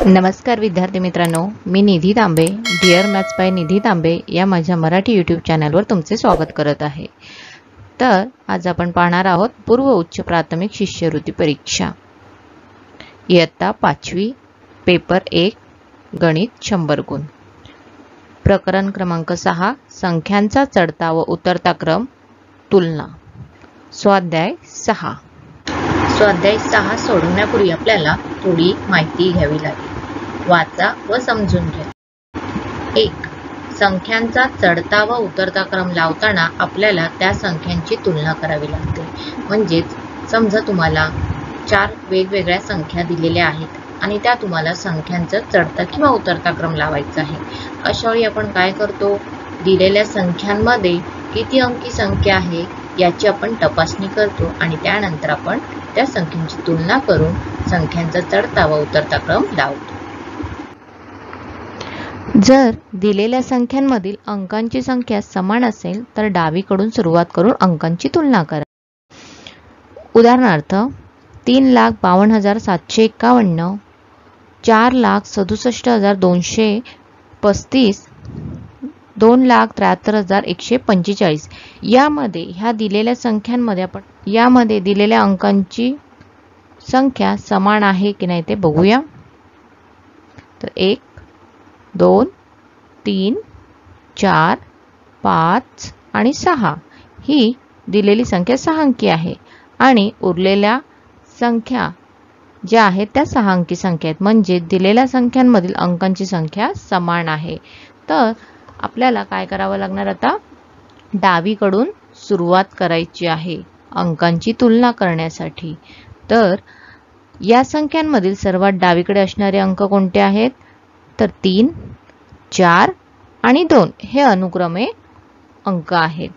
नमस्कार विद्यार्थी मित्रांनो, मी निधी तांबे, डिअर मॅथ्स बाय निधी तांबे या माझ्या मराठी यूट्यूब चॅनलवर तुमचे स्वागत करत आहे। तर आज आपण पाहणार आहोत पूर्व उच्च प्राथमिक शिष्यवृत्ती परीक्षा इयत्ता 5वी पेपर 1 गणित 100 गुण। प्रकरण क्रमांक 6 संख्यांचा चढता व उतरता क्रम तुलना। स्वाध्याय 6 सोडवण्यापूर्वी आपल्याला थोडी माहिती घ्यावी लागेल। वाचा व समजून घ्या। 1. संख्यांचा चढता व उतरता क्रम लावताना आपल्याला त्या संख्यांची तुलना करावी लागते। म्हणजेच समजा तुम्हाला 4 वेगवेगळ्या संख्या दिलेल्या आहेत आणि त्या तुम्हाला संख्यांचा चढता किंवा उतरता क्रम लावायचा आहे। अशा वेळी आपण काय करतो, दिलेल्या संख्यांमध्ये किती अंकी संख्या आहे याची आपण तपासणी करतो आणि त्यानंतर आपण त्या संख्यांची तुलना करून संख्यांचा चढता व उतरता क्रम लावतो। जर दिलेल्या संख्यांमधील अंकांची संख्या समान असेल तर डावीकडून सुरुवात करून अंकांची तुलना करा। उदाहरणार्थ 3,52,751, 4,67,235, 2,73,145 यामध्ये ह्या दिलेल्या संख्यांमध्ये आपण दिलेल्या अंकांची संख्या समान आहे की नाही ते बघूया। तर 1 2 3 4 5 आणि 6 ही दिलेली संख्या 6 अंकी आहे आणि उरलेल्या संख्या ज्या आहेत त्या 6 अंकी संख्या आहेत। म्हणजे दिलेल्या संख्यांमधील अंकांची संख्या समान आहे। तर आपल्याला काय करावं लागणार, आता डावीकडून सुरुवात करायची आहे अंकांची तुलना करण्यासाठी। तर या संख्यांमधील सर्वात डावीकडे असणारे अंक कोणते आहेत, तर 3 4 आणि 2 हे अनुक्रमे अंक आहेत।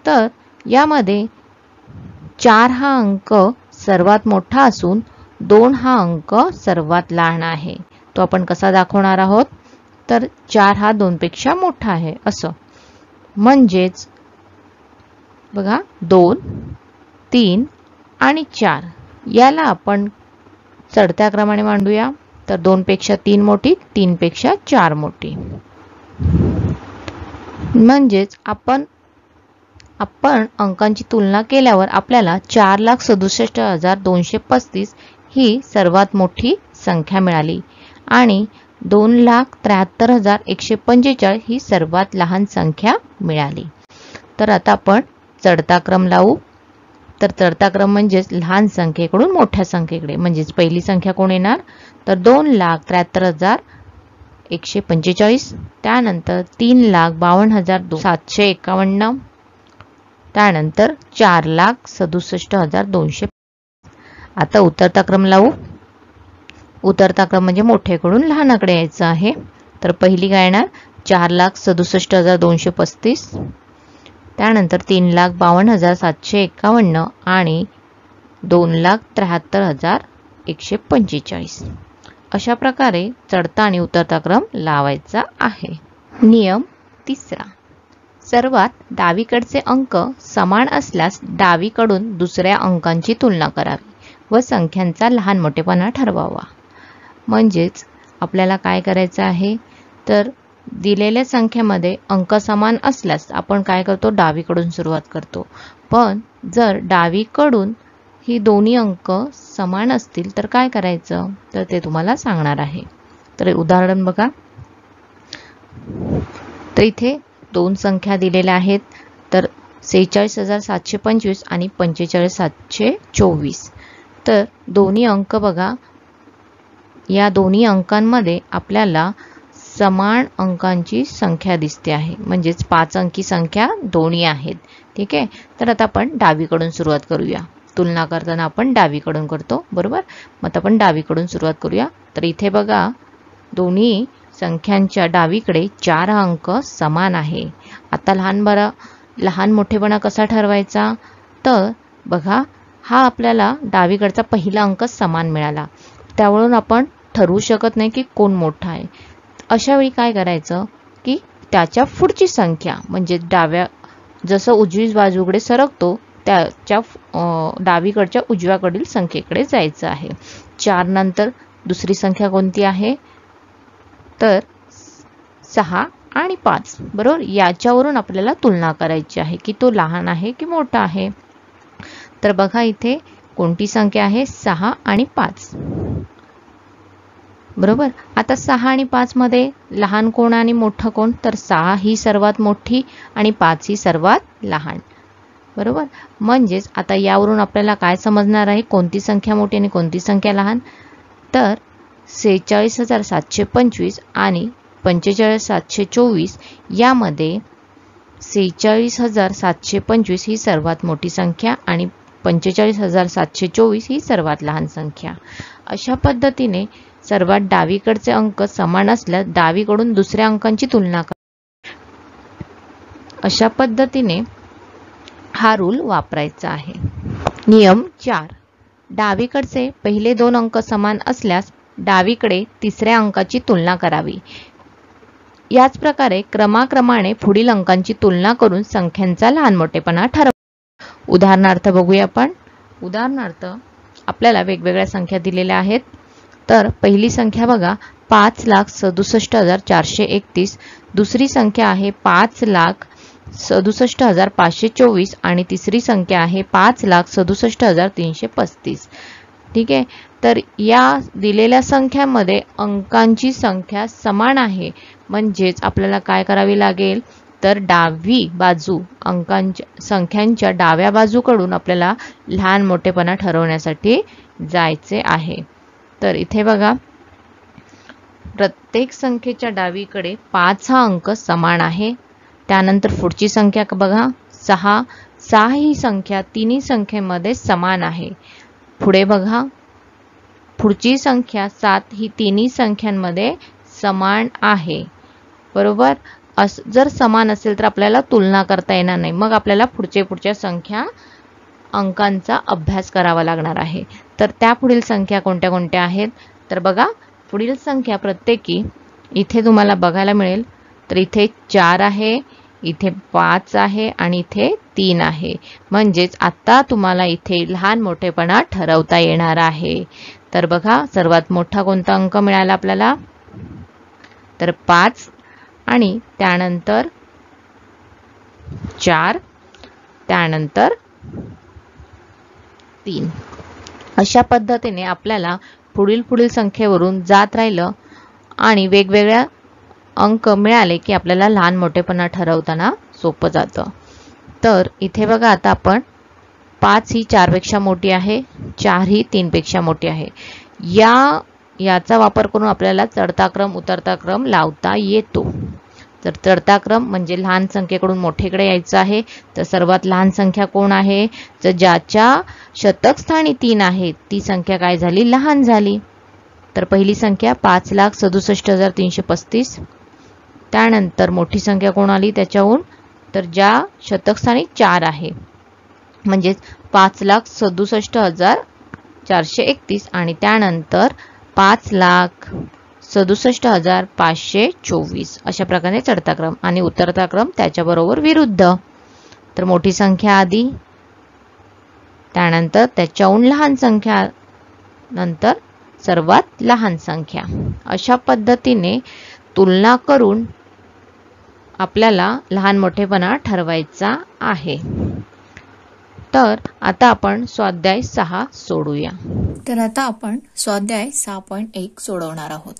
तर यामध्ये 4 हा अंक सर्वात मोठा असून 2 हा अंक सर्वात लहान आहे। तो आपण कसा दाखवणार आहोत, तर 4 हा 2 पेक्षा मोठा आहे असं। म्हणजेच बघा 2 3 आणि 4 याला आपण चढत्या क्रमाने मांडूया। तर 2 पेक्षा 3 मोठी, 3 पेक्षा 4 मोठी। म्हणजेच आपण अंकांची तुलना केल्यावर आपल्याला 4,67,235 ही सर्वात मोठी संख्या मिळाली आणि 2,73,145 ही सर्वात लहान संख्या मिळाली। तर आता आपण चढता क्रम लावू। तर चढता क्रम म्हणजेच लहान संख्येकडून मोठ्या संख्येकडे। म्हणजेच पहिली संख्या कोण येणार, तर 2,73,145, त्यानंतर 3,52,751, त्यानंतर 4,67,200। आता उतरता क्रम लावू। उतरता क्रम म्हणजे मोठ्याकडून लहानाकडे यायचं आहे। तर पहिली काय येणार, 4,67,235, त्यानंतर 3,52,751 आणि 2,73,145। अशा प्रकारे चढता आणि उतरता क्रम लावायचा आहे। नियम 3. सर्वात डावीकडचे अंक समान असल्यास डावीकडून दुसऱ्या अंकांची तुलना करावी व संख्यांचा लहान मोठेपणा ठरवावा। म्हणजेच आपल्याला काय करायचं आहे, तर दिलेल्या संख्येमध्ये अंक समान असल्यास आपण काय करतो, डावीकडून सुरुवात करतो। पण जर डावीकडून ही दोन्ही अंक समान असतील तर काय करायचं, तर ते तुम्हाला सांगणार आहे। तर उदाहरण बघा। तर इथे 2 संख्या दिलेल्या आहेत, तर 46,725 आणि 45,724। तर दोन्ही अंक बघा, या दोन्ही अंकांमध्ये आपल्याला समान अंकांची संख्या दिसते आहे। म्हणजेच 5 अंकी संख्या दोन्ही आहेत। ठीक आहे। तर आता आपण डावीकडून सुरुवात करूया। तुलना करताना आपण डावीकडून करतो, बरोबर। मग आपण डावीकडून सुरुवात करूया। तर इथे बघा, दोन्ही संख्यांच्या डावीकडे 4 अंक समान आहे। आता लहान मोठेपणा कसा ठरवायचा, तर बघा हा आपल्याला डावीकडचा पहिला अंक समान मिळाला, त्यावरून आपण ठरवू शकत नाही की कोण मोठा आहे। अशा वेळी काय करायचं, की त्याच्या पुढची संख्या म्हणजे जसं उजवी बाजूकडे सरकतो त्याच्या डावीकडच्या उजव्याकडील संख्येकडे जायचं आहे। 4 नंतर दुसरी संख्या कोणती आहे तर 6 आणि 5 बरोबर. याच्यावरून आपल्याला तुलना करायची आहे की तो लहान आहे की मोठा आहे. तर बघा इथे कोणती संख्या आहे 6 आणि 5 बरोबर. आता 6 आणि 5 मध्ये लहान कोण आणि मोठं कोण तर 6 ही सर्वात मोठी आणि 5 ही सर्वात लहान बरोबर. म्हणजेच आता यावरून आपल्याला काय समजणार आहे कोणती संख्या मोठी आणि कोणती संख्या लहान. तर 46,725 आणि 45,724 यामध्ये 46,725 ही सर्वात मोठी संख्या आणि 45,724 ही सर्वात लहान संख्या. अशा पद्धतीने सर्वात डावीकडचे अंक समान असल्यास डावीकडून दुसऱ्या अंकांची तुलना करा. अशा पद्धतीने हा रूल वापरायचा आहे. नियम 4. डावीकडचे पहिले दोन अंक समान असल्यास डावीकडे तिसऱ्या अंकाची तुलना करावी. याच प्रकारे क्रमाक्रमाने पुढील अंकांची तुलना करून संख्यांचा लहान मोठेपणा ठरवा. उदाहरणार्थ बघूया आपण. उदाहरणार्थ आपल्याला वेगवेगळ्या संख्या दिलेल्या आहेत. तर पहिली संख्या बघा 5,67,431. दुसरी संख्या आहे 5,67,524 आणि तिसरी संख्या आहे 5,67,335. ठीक आहे. तर या दिलेल्या संख्यांमध्ये अंकांची संख्या समान आहे. म्हणजेच आपल्याला काय करावी लागेल तर डावी बाजू संख्यांच्या डाव्या बाजूकडून आपल्याला लहान मोठेपणा ठरवण्यासाठी जायचे आहे. तर इथे बघा प्रत्येक संख्येच्या डावीकडे 5 हा अंक समान आहे. त्यानंतर पुढची संख्या बघा 6. 6 ही संख्या तिन्ही संख्येमध्ये समान आहे. पुढे बघा पुढची संख्या 7 ही तिन्ही संख्यांमध्ये समान आहे बरोबर. जर समान असेल तर आपल्याला तुलना करता येणार नाही. मग आपल्याला पुढच्या संख्या अंकांचा अभ्यास करावा लागणार आहे. तर त्या पुढील संख्या कोणत्या कोणत्या आहेत तर बघा पुढील संख्या प्रत्येकी इथे तुम्हाला बघायला मिळेल. तर इथे 4 आहे, इथे 5 आहे आणि इथे 3 आहे. म्हणजेच आता तुम्हाला इथे लहान मोठेपणा ठरवता येणार आहे. तर बघा सर्वात मोठा कोणता अंक मिळाला आपल्याला तर 5 आणि त्यानंतर 4 त्यानंतर 3. अशा पद्धतीने आपल्याला पुढील संख्येवरून जात राहिलं आणि वेगवेगळ्या अंक मिळाले की आपल्याला लहान मोठेपणा ठरवताना सोपं जातं. तर इथे बघा आता आपण 5 ही 4 पेक्षा मोठी आहे, 4 ही 3 पेक्षा मोठी आहे. याचा वापर करून आपल्याला चढता क्रम उतरता क्रम लावता येतो. तर चढता क्रम म्हणजे लहान संख्येकडून मोठेकडे यायचं आहे. तर सर्वात लहान संख्या कोण आहे तर ज्याच्या शतक स्थानी 3 आहे ती संख्या काय झाली लहान झाली. तर पहिली संख्या 5,67,335. त्यानंतर मोठी संख्या कोण आली त्याच्याहून तर ज्या शतक स्थानी 4 आहे म्हणजेच 5,67,431 आणि त्यानंतर 5,67,524. अशा प्रकारे चढता क्रम आणि उतरता क्रम त्याच्याबरोबर विरुद्ध. तर मोठी संख्या आधी त्यानंतर त्याच्याहून लहान संख्या नंतर सर्वात लहान संख्या. अशा पद्धतीने तुलना करून आपल्याला लहान मोठेपणा ठरवायचा आहे. तर आता आपण स्वाध्याय 6 सोडूया. तर आता आपण स्वाध्याय 6.1 सोडवणार आहोत.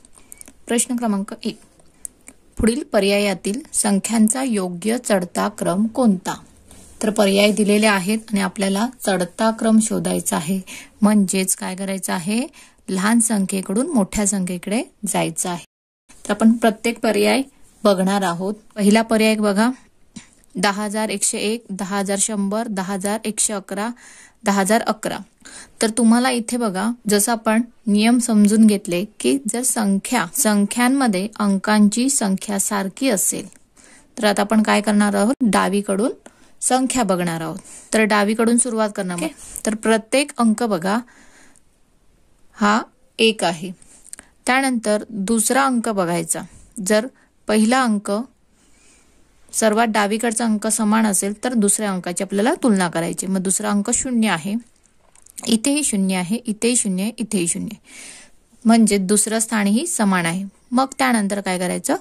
प्रश्न क्रमांक 1. पुढील पर्यायातील संख्यांचा योग्य चढता क्रम कोणता. तर पर्याय दिलेले आहेत आणि आपल्याला चढता क्रम शोधायचा आहे. म्हणजेच काय करायचं आहे लहान संख्येकडून मोठ्या संख्येकडे जायचं आहे. तर आपण प्रत्येक पर्याय बघणार आहोत. पहिला पर्याय बघा 10,101, 10,100, 10,111, 10,011. तर तुम्हाला इथे बघा जसं आपण नियम समजून घेतले की जर संख्यांमध्ये अंकांची संख्या सारखी असेल तर आता आपण काय करणार आहोत डावीकडून संख्या बघणार आहोत. तर डावीकडून सुरुवात करणार. तर प्रत्येक अंक बघा हा 1 आहे. त्यानंतर दुसरा अंक बघायचा. जर पहिला अंक सर्वात डावीकडचा अंक समान असेल तर दुसऱ्या अंकाची आपल्याला तुलना करायची. मग दुसरा अंक 0 आहे, इथेही 0 आहे, इथेही 0 आहे, इथेही 0 आहे. म्हणजे दुसरं स्थानही समान आहे. मग त्यानंतर काय करायचं,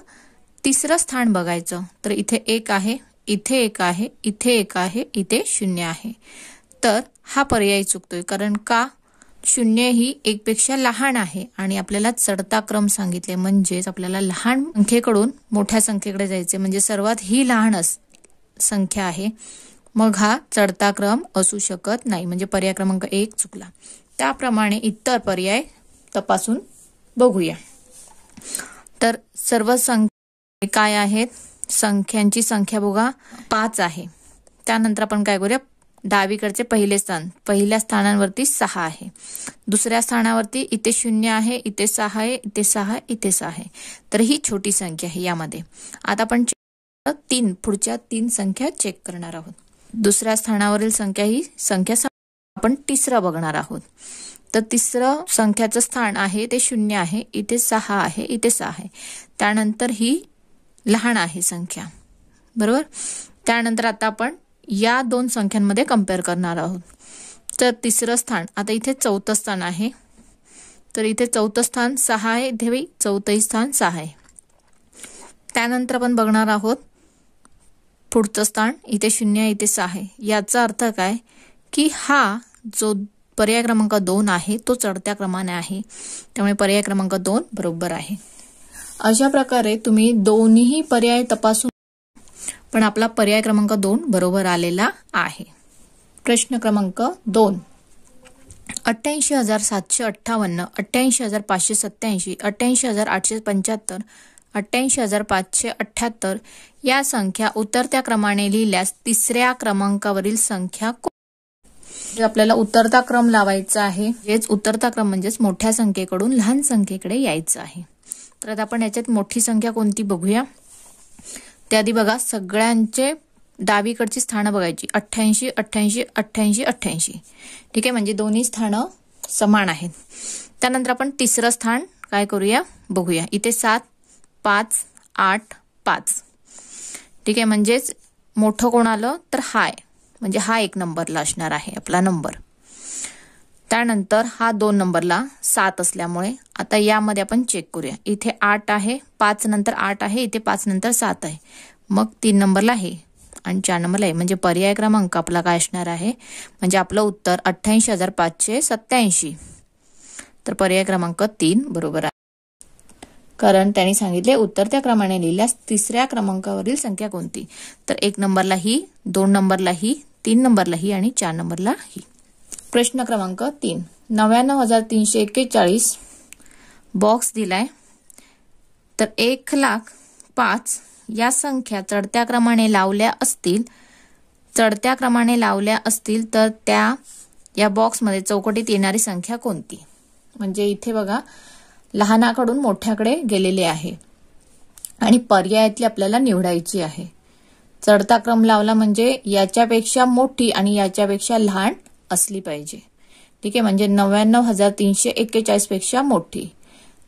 तिसरं स्थान बघायचं. तर इथे 1 आहे, इथे 1 आहे, इथे 1 आहे, इथे 0 आहे. तर हा पर्याय चुकतोय. कारण का, 0 ही 1 पेक्षा लहान आहे आणि आपल्याला चढता क्रम सांगितले, म्हणजेच आपल्याला लहान संख्येकडून मोठ्या संख्येकडे जायचे, म्हणजे सर्वात ही लहान संख्या आहे. मग हा चढता क्रम असू शकत नाही, म्हणजे पर्याय क्रमांक 1 चुकला. त्याप्रमाणे इतर पर्याय तपासून बघूया. तर सर्व संख्या काय आहेत, संख्यांची संख्या बघा 5 आहे. त्यानंतर आपण काय करूया, डावीकडचे पहिले स्थान, पहिल्या स्थानावरती 6 आहे, दुसऱ्या स्थानावरती इथे 0 आहे, इथे 6 आहे, इथे 6 आहे, इथे 6 आहे. तर ही छोटी संख्या आहे यामध्ये. आता आपण पुढच्या 3 संख्या चेक करणार आहोत. दुसऱ्या स्थानावरील संख्या ही संख्या आपण तिसरा बघणार आहोत. तर तिसरं संख्याचं स्थान आहे ते 0 आहे, इथे 6 आहे, इथे 6 आहे. त्यानंतर ही लहान आहे संख्या, बरोबर. त्यानंतर आता आपण या 2 संख्यांमध्ये कम्पेअर करणार आहोत. तर तिसरं स्थान, आता इथे चौथं स्थान आहे, तर इथे चौथं स्थान 6 आहे, इथे चौथंही स्थान 6 आहे. त्यानंतर आपण बघणार आहोत पुढचं स्थान, इथे 0 आहे, इथे 6 आहे. याचा अर्थ काय की हा जो पर्याय क्रमांक 2 आहे तो चढत्या क्रमाने आहे, त्यामुळे पर्याय क्रमांक 2 बरोबर आहे. अशा प्रकारे तुम्ही दोन्ही पर्याय तपासून, पण आपला पर्याय क्रमांक 2 बरोबर आलेला आहे. प्रश्न क्रमांक 2, 88,758, 88,587, 88,875, 88,578 या संख्या उतरत्या क्रमाने लिहिल्यास तिसऱ्या क्रमांकावरील संख्या आपल्याला उतरता क्रम लावायचा आहे. हेच उतरता क्रम म्हणजेच मोठ्या संख्येकडून लहान संख्येकडे यायचं आहे. तर आता आपण याच्यात मोठी संख्या कोणती बघूया. त्याआधी बघा, सगळ्यांचे डावीकडची स्थानं बघायची, 88, 88, 88, 88. ठीक आहे, म्हणजे दोन्ही स्थानं समान आहेत. त्यानंतर आपण तिसरं स्थान काय करूया बघूया. इथे 7, 5, 8, 5. ठीक आहे, म्हणजेच मोठं कोण आलं तर हाय, म्हणजे हा 1 नंबरला असणार आहे आपला नंबर. त्यानंतर हा 2 नंबरला 7 असल्यामुळे आता यामध्ये आपण चेक करूया. इथे 8 आहे, 5 नंतर 8 आहे, इथे 5 नंतर 7 आहे, मग 3 नंबरला आहे आणि 4 नंबरला आहे, म्हणजे पर्याय क्रमांक आपला काय असणार आहे, म्हणजे आपलं उत्तर 88,587. तर पर्याय क्रमांक 3 बरोबर आहे. कारण त्यांनी सांगितले उतरत्या क्रमाने लिहिल्यास तिसऱ्या क्रमांकावरील संख्या कोणती. तर 1 नंबरला ही, 2 नंबरला ही, 3 नंबरला ही आणि 4 नंबरला ही. प्रश्न क्रमांक 3, 99,341 बॉक्स दिलाय. तर 1,05,000 या संख्या चढत्या क्रमाने लावल्या असतील तर त्या या बॉक्समध्ये चौकटीत येणारी संख्या कोणती. म्हणजे इथे बघा, लहानाकडून मोठ्याकडे गेलेले आहे आणि पर्यायातली आपल्याला निवडायची आहे. चढता क्रम लावला म्हणजे याच्यापेक्षा मोठी आणि याच्यापेक्षा लहान असली पाहिजे. ठीक आहे, म्हणजे 99,341 पेक्षा मोठी.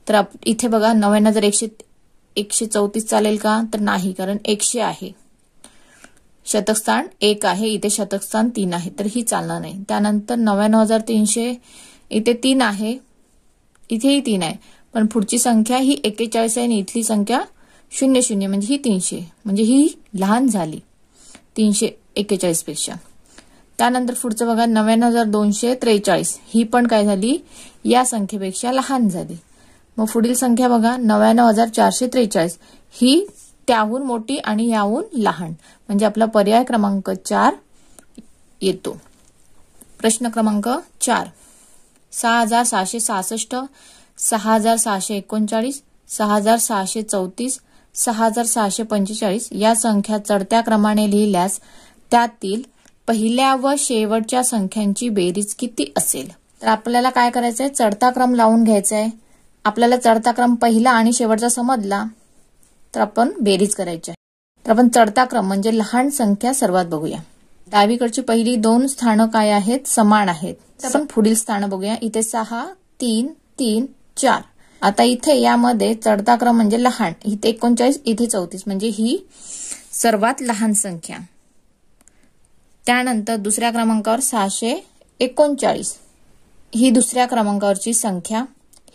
तर इथे बघा, 99,134 चालेल का, तर नाही, कारण 100 आहे. शतकस्थान 1 आहे, इथे शतकस्थान 3 आहे, तर ही चालणार नाही. त्यानंतर 99,300 इथे 3 आहे, इथेही 3 आहे, पण पुढची संख्या ही 41 आहे आणि इथली संख्या 00, म्हणजे ही 300, म्हणजे ही लहान झाली 341 पेक्षा. त्यानंतर पुढचं बघा, 99,243 ही पण काय झाली, या संख्येपेक्षा लहान झाली. मग पुढील संख्या बघा, 99,443 ही त्याहून मोठी आणि याहून लहान, म्हणजे आपला पर्याय क्रमांक 4 येतो. प्रश्न क्रमांक 4, 6,666, 6,639, 6,634, 6,645 या संख्या चढत्या क्रमाने लिहिल्यास त्यातील पहिल्या व शेवटच्या संख्यांची बेरीज किती असेल. तर आपल्याला काय करायचंय, चढता क्रम लावून घ्यायचा आहे. आपल्याला चढता क्रम पहिला आणि शेवटचा समजला तर आपण बेरीज करायची आहे. तर आपण चढता क्रम म्हणजे लहान संख्या सर्वात बघूया. डावीकडची पहिली 2 स्थानं काय आहेत, समान आहेत. तर आपण पुढील स्थानं बघूया. इथे 6, 3, 3, 4. आता इथे यामध्ये चढता क्रम म्हणजे लहान, इथे 39, इथे 34, म्हणजे ही सर्वात लहान संख्या. त्यानंतर दुसऱ्या क्रमांकावर 639 ही दुसऱ्या क्रमांकावरची संख्या,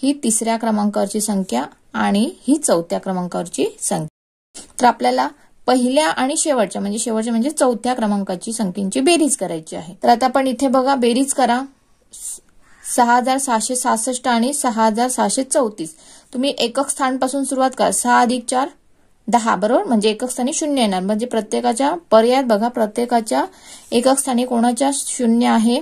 ही तिसऱ्या क्रमांकावरची संख्या आणि ही चौथ्या क्रमांकावरची संख्या. तर आपल्याला पहिल्या आणि शेवटच्या म्हणजे चौथ्या क्रमांकाची संख्येची बेरीज करायची आहे. तर आता आपण इथे बघा बेरीज करा. 6666 आणि 6634. तुम्ही एकक स्थानपासून सुरुवात करा. 6 + 4 10 बरोबर, म्हणजे एकक स्थानी 0 येणार. म्हणजे प्रत्येकाच्या पर्यायात बघा, प्रत्येकाच्या एकक स्थानी कोणाच्या 0 आहे,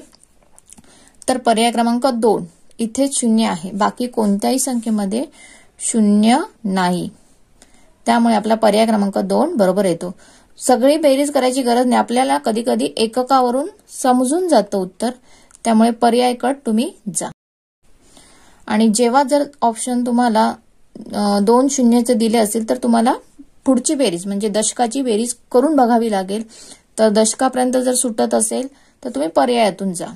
तर पर्याय क्रमांक 2 इथे 0 आहे. बाकी कोणत्याही संख्येमध्ये 0 नाही. त्यामुळे आपला पर्याय क्रमांक 2 बरोबर येतो. सगळी बेरीज करायची गरज नाही. आपल्याला कधी कधी एककावरून समजून जातं उत्तर. त्यामुळे पर्याय कट तुम्ही जा. आणि जेव्हा जर ऑप्शन तुम्हाला 2 शून्यचे दिले असेल तर तुम्हाला पुढची बेरीज म्हणजे दशकाची बेरीज करून बघावी लागेल. तर दशकापर्यंत जर सुटत असेल तर तुम्ही पर्यायातून जा.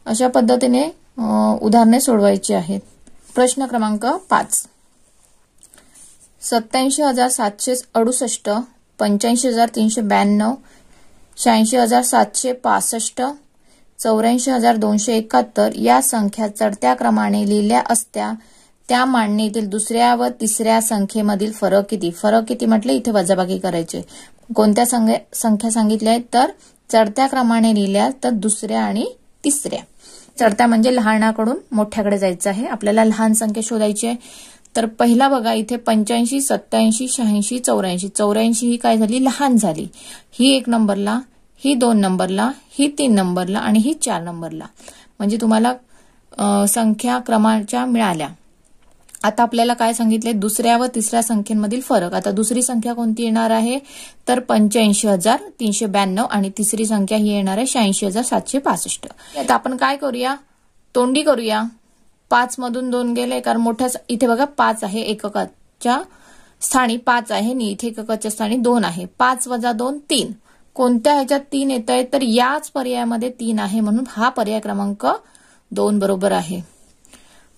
अशा पद्धतीने उदाहरणे सोडवायची आहेत. प्रश्न क्रमांक 5. 87,768, 85,392, 86,765, 84,271 या संख्या चढत्या क्रमाने लिहिल्या असत्या त्या मांडणीतील दुसऱ्या व तिसऱ्या संख्येमधील फरक किती? फरक किती म्हटले, इथे वजाबाकी करायचे. कोणत्या संख्या सांगितल्या आहेत, तर चढत्या क्रमाने लिहिल्या तर दुसऱ्या आणि तिसऱ्या. चढत्या म्हणजे लहानाकडून मोठ्याकडे जायचं आहे. आपल्याला लहान संख्या शोधायची आहे. तर पहिला बघा इथे 85, 87, 86, 84. 84 ही काय झाली, लहान झाली. ही 1 नंबरला, ही 2 नंबरला, ही 3 नंबरला आणि ही 4 नंबरला. म्हणजे तुम्हाला संख्या क्रमांच्या मिळाल्या. आता आपल्याला काय सांगितले, दुसऱ्या व तिसऱ्या संख्येमधील फरक. आता दुसरी संख्या कोणती येणार आहे, तर 85,392 आणि तिसरी संख्या ही येणार आहे 86,765. आता आपण काय करूया, तोंडी करूया. 5 मधून 2 गेले, कारण मोठ्या इथे बघा 5 आहे, एककाच्या स्थानी 5 आहे आणि इथे एककाच्या स्थानी 2 आहे. 5 - 2 3. कोणत्या ह्याच्यात 3 येत आहे, तर याच पर्यायामध्ये 3 आहे. म्हणून हा पर्याय क्रमांक 2 बरोबर आहे.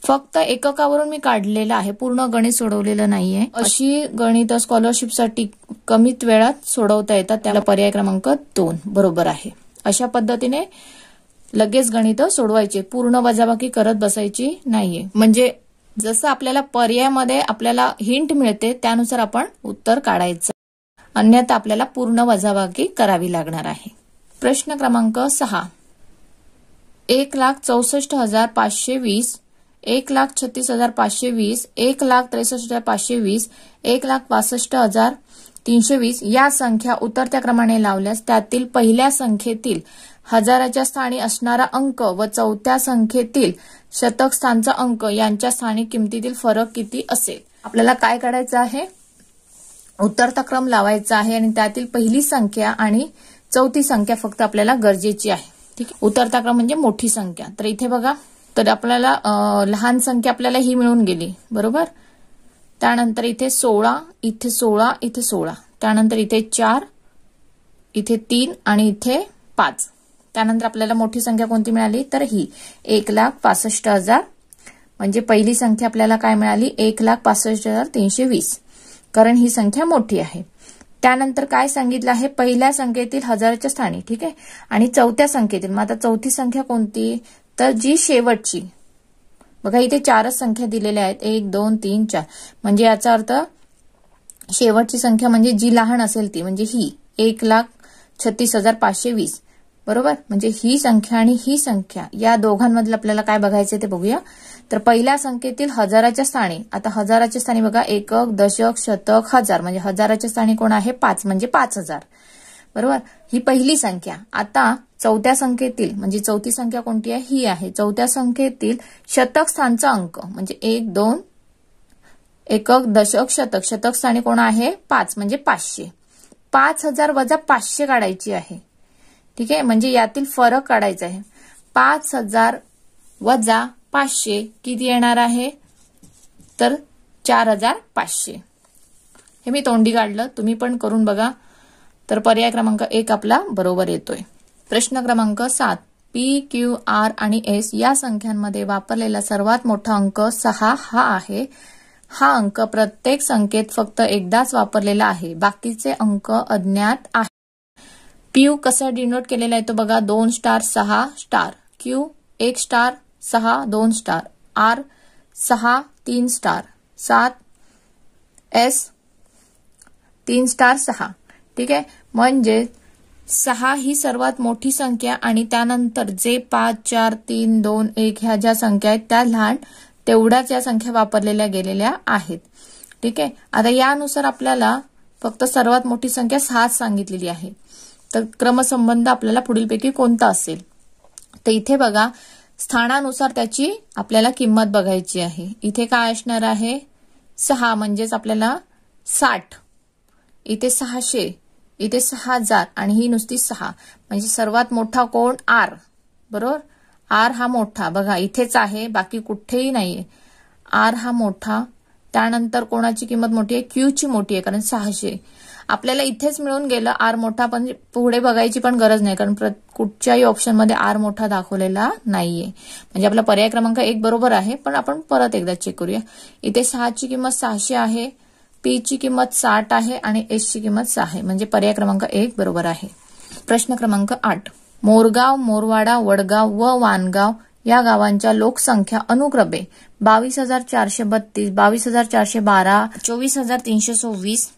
फक्त एककावरून मी काढलेलं आहे, पूर्ण गणित सोडवलेलं नाहीये. अशी गणित स्कॉलरशिपसाठी कमीत वेळात सोडवता येतात. त्याला पर्याय क्रमांक 2 बरोबर आहे. अशा पद्धतीने लगेच गणित सोडवायचे, पूर्ण वजाबाकी करत बसायची नाहीये. म्हणजे जसं आपल्याला पर्यायामध्ये आपल्याला हिंट मिळते त्यानुसार आपण उत्तर काढायचं, अन्यथा आपल्याला पूर्ण वजाबाकी करावी लागणार आहे. प्रश्न क्रमांक 6. 1,64,520, 1,36,520, 1,63,520, 1,62,320 या संख्या उतरत्या क्रमाने लावल्यास त्यातील पहिल्या संख्येतील हजाराच्या स्थानी असणारा अंक व चौथ्या संख्येतील शतक स्थानचा अंक यांच्या स्थानिक किमतीतील फरक किती असेल? आपल्याला काय काढायचं आहे, उतरता क्रम लावायचा आहे आणि त्यातील पहिली संख्या आणि चौथी संख्या फक्त आपल्याला गरजेची आहे. ठीक आहे, उतरता क्रम म्हणजे मोठी संख्या. तर इथे बघा, तर आपल्याला लहान संख्या आपल्याला ही मिळून गेली बरोबर. त्यानंतर इथे 16, इथे 16, इथे 16. त्यानंतर इथे 4, इथे 3 आणि इथे 5. त्यानंतर आपल्याला मोठी संख्या कोणती मिळाली, तर ही 1,65,000. म्हणजे पहिली संख्या आपल्याला काय मिळाली, 1,65,320, कारण ही संख्या मोठी आहे. त्यानंतर काय सांगितलं आहे, पहिल्या संख्येतील हजाराच्या स्थानी. ठीक आहे, आणि चौथ्या संख्येतील. मग आता चौथी संख्या कोणती, तर जी शेवटची. बघा इथे 4च संख्या दिलेल्या आहेत, 1 2 3 4. म्हणजे याचा अर्थ शेवटची संख्या म्हणजे जी लहान असेल ती, म्हणजे ही 1,36,520 बरोबर. म्हणजे ही संख्या आणि ही संख्या या दोघांमधलं आपल्याला काय बघायचं ते बघूया. तर पहिल्या संख्येतील हजाराच्या स्थानी, आता हजाराच्या स्थानी बघा एकक, दशक, शतक, हजार. म्हणजे हजाराच्या स्थानी कोण आहे, 5, म्हणजे 5,000 बरोबर. ही पहिली संख्या. आता चौथ्या संख्येतील म्हणजे चौथी संख्या कोणती आहे, ही आहे. चौथ्या संख्येतील शतक स्थानचा अंक म्हणजे 1 2 एकक, दशक, शतक. शतक स्थानी कोण आहे, 5, म्हणजे 500. 5,000 वजा 500 काढायची आहे. ठीक आहे, म्हणजे यातील फरक काढायचा आहे. 5,000 वजा 500 किती येणार आहे, तर 4,500. हे मी तोंडी काढलं, तुम्ही पण करून बघा. तर पर्याय क्रमांक 1 आपला बरोबर येतोय. प्रश्न क्रमांक 7. P, Q, R आणि S या संख्यांमध्ये वापरलेला सर्वात मोठा अंक 6 हा आहे. हा अंक प्रत्येक संख्येत फक्त एकदाच वापरलेला आहे. बाकीचे अंक अज्ञात आहेत. P कसा डिनोट केलेला आहे तो बघा, 2 star 6 star. Q 1 star 6 2 star. R 6 3 star 7 S 3 star 6. ठीक आहे, म्हणजे 6 ही सर्वात मोठी संख्या आणि त्यानंतर जे 5 4 3 2 1 ह्या ज्या संख्या आहेत त्या लहान, तेवढ्याच या संख्या वापरलेल्या गेलेल्या आहेत. ठीक आहे, आता यानुसार आपल्याला फक्त सर्वात मोठी संख्या 6 सांगितलेली आहे. तर क्रमसंबंध आपल्याला पुढीलपैकी कोणता असेल? तर इथे बघा, स्थानानुसार त्याची आपल्याला किंमत बघायची आहे. इथे काय असणार आहे? 6 म्हणजेच आपल्याला 60, इथे 600, इथे 6000 आणि ही नुसती 6. म्हणजे सर्वात मोठा कोण? R. बरोबर, R हा मोठा बघा इथेच आहे, बाकी कुठेही नाहीये. R हा मोठा. त्यानंतर कोणाची किंमत मोठी आहे? Q ची मोठी आहे, कारण 600. आपल्याला इथेच मिळून गेलं R मोठा, पण पुढे बघायची पण गरज नाही, कारण कुठच्याही ऑप्शनमध्ये R मोठा दाखवलेला नाहीये. म्हणजे आपला पर्याय क्रमांक 1 बरोबर आहे. पण आपण परत एकदा चेक करूया. इथे 6 ची किंमत 600 आहे, P ची किंमत 60 आहे आणि S ची किंमत 6 आहे. म्हणजे पर्याय क्रमांक 1 बरोबर आहे. प्रश्न क्रमांक 8. मोरगाव, मोरवाडा, वडगाव व वानगाव या गावांच्या लोकसंख्या अनुक्रमे 22,432, 22,412, 24,326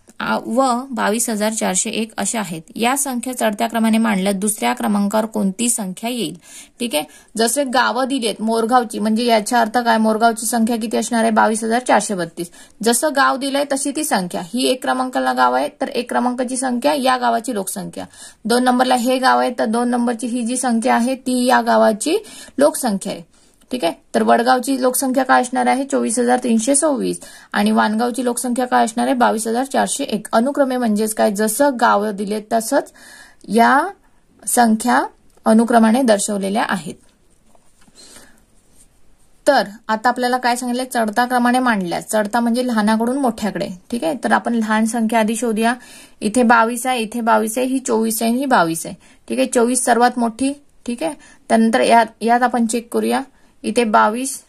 व 22,401 अशा आहेत. या संख्या चढत्या क्रमाने मांडल्यास दुसऱ्या क्रमांकावर कोणती संख्या येईल? ठीक आहे, जसे गावं दिलेत मोरगावची, म्हणजे याचा अर्थ काय? मोरगावची संख्या किती असणार आहे? 22,432. जसं गाव दिलंय तशी ती संख्या. ही 1 क्रमांकाला गाव आहे, तर 1 क्रमांकाची संख्या या गावाची लोकसंख्या. 2 नंबरला हे गाव आहे, तर 2 नंबरची ही जी संख्या आहे ती या गावाची लोकसंख्या आहे. ठीक आहे, तर वडगावची लोकसंख्या काय असणार आहे? 24,326 आणि वानगावची लोकसंख्या काय असणार आहे? 22,401. अनुक्रमे म्हणजेच काय? जसं गाव दिले तसंच या संख्या अनुक्रमाने दर्शवलेल्या आहेत. तर आता आपल्याला काय सांगितलं? चढता क्रमाने मांडल्यास. चढता म्हणजे लहानाकडून मोठ्याकडे. ठीक आहे, तर आपण लहान संख्या आधी शोधूया. इथे 22 आहे, इथे 22 आहे, ही 24 आहे, ही 22 आहे. ठीक आहे, 24 सर्वात मोठी. ठीक आहे, त्यानंतर यात आपण चेक करूया. इथे 22,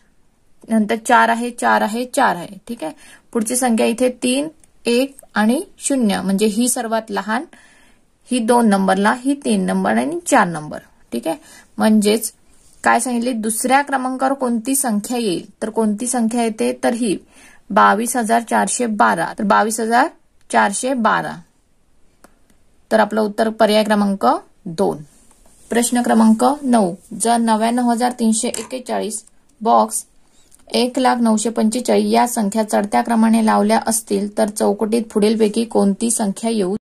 नंतर 4 आहे, 4 आहे, 4 आहे. ठीक आहे, पुढची संख्या इथे 3 1 आणि 0, म्हणजे ही सर्वात लहान, ही 2 नंबरला, ही 3 नंबर आणि 4 नंबर. ठीक आहे, म्हणजेच काय सांगितले? दुसऱ्या क्रमांकावर कोणती संख्या येईल? तर कोणती संख्या येते? तर ही 22,412. तर 22,412. तर आपलं उत्तर पर्याय क्रमांक 2. प्रश्न क्रमांक 9. जर 99,341 बॉक्स 1,09,45 या संख्या चढत्या क्रमाने लावल्या असतील तर चौकटीत पुढीलपैकी कोणती संख्या येऊ?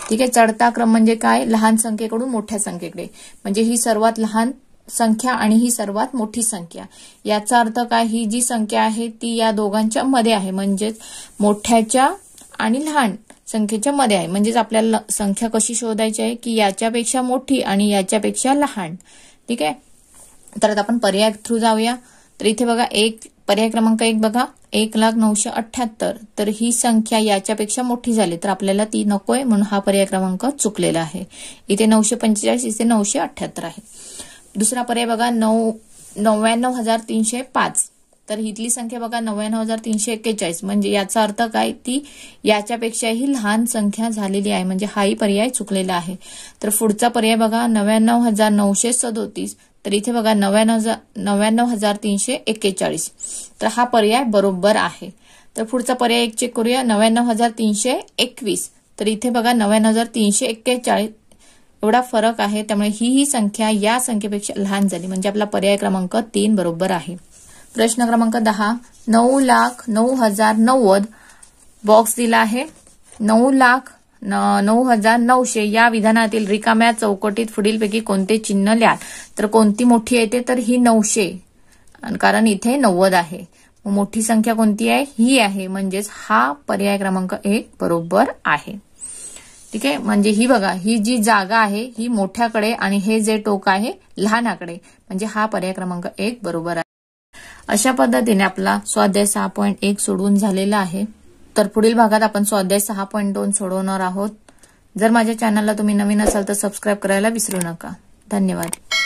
ठीक आहे, चढता क्रम म्हणजे काय? लहान संख्येकडून मोठ्या संख्येकडे. म्हणजे ही सर्वात लहान संख्या आणि ही सर्वात मोठी संख्या. याचा अर्थ काय? ही जी संख्या आहे ती या दोघांच्या मध्ये आहे, म्हणजेच मोठ्याच्या आणि लहान संख्येच्या मध्ये आहे. म्हणजेच आपल्याला संख्या कशी शोधायची आहे? की याच्यापेक्षा मोठी आणि याच्यापेक्षा लहान. ठीक आहे, तर आता आपण पर्याय थ्रू जाऊया. तर इथे बघा, पर्याय क्रमांक 1 बघा, 1,09,78. तर ही संख्या याच्यापेक्षा मोठी झाली, तर आपल्याला ती नकोय, म्हणून हा पर्याय क्रमांक चुकलेला आहे. इथे 945, इथे 978 आहे. दुसरा पर्याय बघा, 99,305. तर इथली संख्या बघा 99,341, म्हणजे याचा अर्थ काय? ती याच्यापेक्षाही लहान संख्या झालेली आहे, म्हणजे हाही पर्याय चुकलेला आहे. तर पुढचा पर्याय बघा, 99,937. तर इथे बघा 99,341. तर हा पर्याय बरोबर आहे. तर पुढचा पर्याय एक चेक करूया, 99,321. तर इथे बघा 99,341 एवढा फरक आहे, त्यामुळे ही संख्या या संख्येपेक्षा लहान झाली, म्हणजे आपला पर्याय क्रमांक 3 बरोबर आहे. प्रश्न क्रमांक 10. 9,09,090 बॉक्स दिला आहे. 9,09,900 या विधानातील रिकाम्या चौकटीत पुढीलपैकी कोणते चिन्ह लिहा? तर कोणती मोठी येते? तर ही 900, कारण इथे 90 आहे. मोठी संख्या कोणती आहे? ही आहे, म्हणजेच हा पर्याय क्रमांक 1 बरोबर आहे. ठीक आहे, म्हणजे ही बघा, ही जी जागा आहे ही मोठ्याकडे आणि हे जे टोक आहे लहानाकडे, म्हणजे हा पर्याय क्रमांक 1 बरोबर आहे. अशा पद्धतीने आपला स्वाध्याय 6.1 सोडवून झालेला आहे. तर पुढील भागात आपण स्वाध्याय 6.2 सोडवणार आहोत. जर माझ्या चॅनलला तुम्ही नवीन असाल तर सबस्क्राईब करायला विसरू नका. धन्यवाद.